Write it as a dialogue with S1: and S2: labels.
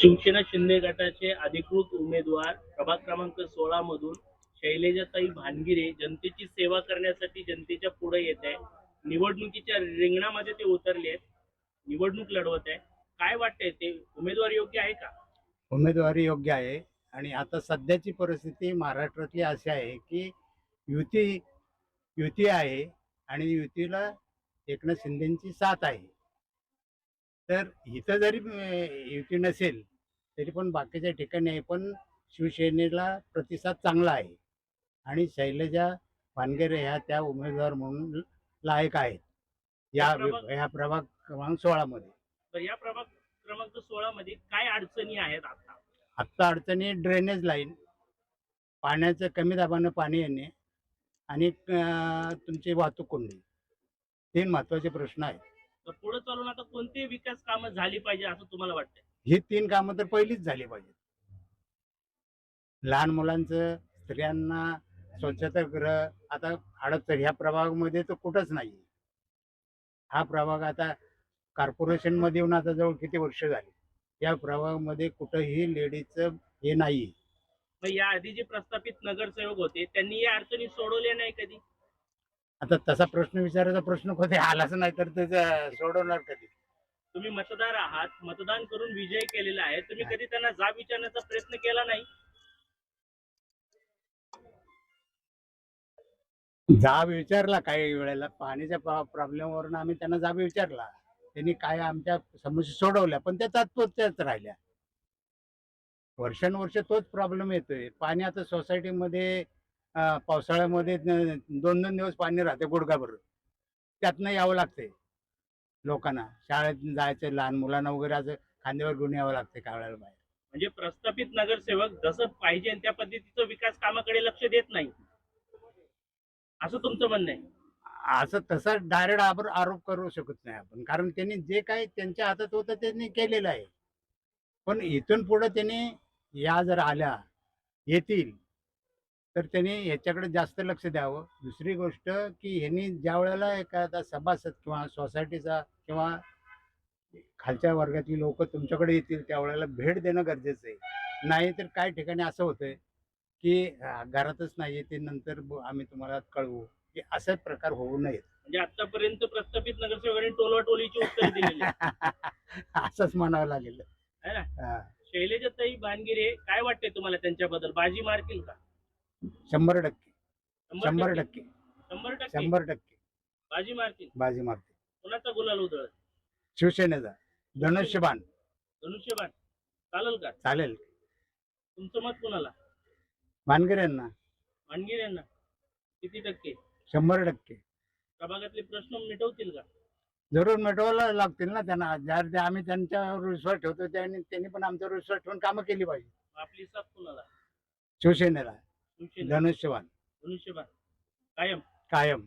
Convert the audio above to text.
S1: शिवसेना शिंदे गटाचे अधिकृत उमेदवार प्रभाग क्रमांक 16 मधून शैलजाताई भानगिरे जनतेची सेवा करण्यासाठी जनतेच्या पुढे येत आहे. निवडणुकीच्या रिंगणामध्ये ते उतरले आहेत. निवडणूक लढवत आहे. काय वाटतंय, ते उमेदवार योग्य आहे का?
S2: उमेदवारी योग्य आहे. आणि आता सध्याची परिस्थिती महाराष्ट्रातली अशी आहे की युती युती आहे आणि युतीला एकनाथ शिंदेची साथ आहे. तर इथं जरी युती नसेल तरी पण बाकीच्या ठिकाणी आहे, पण शिवसेनेला प्रतिसाद चांगला आहे आणि शैलजा भानगिरे ह्या त्या उमेदवार म्हणून लायक आहेत
S1: या
S2: या
S1: प्रभाग
S2: या प्रभाग क्रमांक 16 मध्ये.
S1: तर या प्रभाग क्रमांक 16 मध्ये काय अडचणी आहेत आता?
S2: आत्ता अडचणी ड्रेनेज लाईन, पाण्याचं कमी दाबानं पाणी येणे आणि तुमची वाहतूक कोंडी, 3 महत्त्वाचे प्रश्न आहेत.
S1: तर पुढे चालून आता कोणती विकास कामं झाली पाहिजे असं तुम्हाला वाटतंय?
S2: ही 3 कामं तर पहिलीच झाली पाहिजेत. लहान मुलांचं, स्त्रियांना स्वच्छतागृह आता हडपसर ह्या प्रभागामध्ये तर कुठंच नाही. हा प्रभाग आता कॉर्पोरेशनमध्ये येऊन आता जवळ किती वर्ष झाली. या प्रभागामध्ये कुठंही लेडीजचं हे नाही.
S1: मग या आधी जे प्रस्थापित नगरसेवक होते त्यांनी या अडचणी सोडवल्या नाही कधी?
S2: आता तसा प्रश्न विचारायचा प्रश्न कधी आलाच नाही तर त्याचं सोडवणार कधी?
S1: तुम्ही मतदार आहात, मतदान करून विजय केलेला आहे. तुम्ही कधी त्यांना जाब विचारण्याचा प्रयत्न केला नाही?
S2: जाब विचारला काही वेळेला, पाण्याच्या प्रॉब्लेमवरून आम्ही त्यांना जाब विचारला. त्यांनी काय आमच्या समस्या सोडवल्या, पण त्या तात्पुरत्याच राहिल्या. वर्षानुवर्ष तोच प्रॉब्लेम येतोय. पाणी आता सोसायटीमध्ये पावसाळ्यामध्ये 2-2 दिवस पाणी राहते गुडघाभर. त्यातनं यावं लागतंय लोकांना. शाळेत जायचं, लहान मुलांना वगैरे असं खांद्यावर घेऊन यावं लागतंय कावळ्याला बाहेर.
S1: म्हणजे प्रस्थापित नगरसेवक जसं पाहिजे त्या पद्धतीचं विकास कामाकडे लक्ष देत नाही, असं तुमचं म्हणणं आहे?
S2: असं तसा डायरेक्ट आरोप करू शकत नाही आपण, कारण त्यांनी जे काही त्यांच्या हातात होतं त्यांनी केलेलं आहे. पण इथून पुढे त्यांनी या जर आल्या येतील तर त्यांनी ह्याच्याकडे जास्त लक्ष द्यावं. दुसरी गोष्ट की ह्यांनी ज्या वेळेला एखादा सभासद किंवा सोसायटीचा किंवा खालच्या वर्गातली लोक तुमच्याकडे येतील त्यावेळेला भेट देणं गरजेचं आहे. नाही तर काही ठिकाणी असं होतंय की घरातच नाही येते, नंतर आम्ही तुम्हाला कळवू, की असे प्रकार होऊ नयेत.
S1: म्हणजे आतापर्यंत प्रस्थापित नगरसेवकांनी टोलवाटोलीची उत्तर दिलेली
S2: असंच म्हणावं लागेल.
S1: आहे ना?
S2: हा.
S1: शैलजाताई भानगिरे, काय वाटते तुम्हाला त्यांच्याबद्दल? बाजी मारतील का?
S2: 100%.
S1: 100%?
S2: 100%.
S1: 100%?
S2: 100%
S1: बाजी मारतील?
S2: बाजी मारते.
S1: कोणाचा गुलाल उधळत?
S2: शिवसेनेचा धनुष्यबाण.
S1: धनुष्यबाण चालेल का?
S2: चालेल.
S1: तुमचं मत कोणाला?
S2: भानगिरेंना.
S1: भानगिरेंना किती टक्के?
S2: 100%.
S1: प्रभागातले प्रश्न मिटवतील का?
S2: जरूर मिटवायला लागतील ना त्यांना. ज्यावर आम्ही त्यांच्यावर विश्वास ठेवतो त्यांनी पण आमच्यावर विश्वास ठेवून कामं केली पाहिजे.
S1: आपली साथ कोणाला?
S2: शिवसेनेला
S1: शिवसेना.
S2: धनुष्यबाण
S1: धनुष्यबाण कायम.
S2: कायम.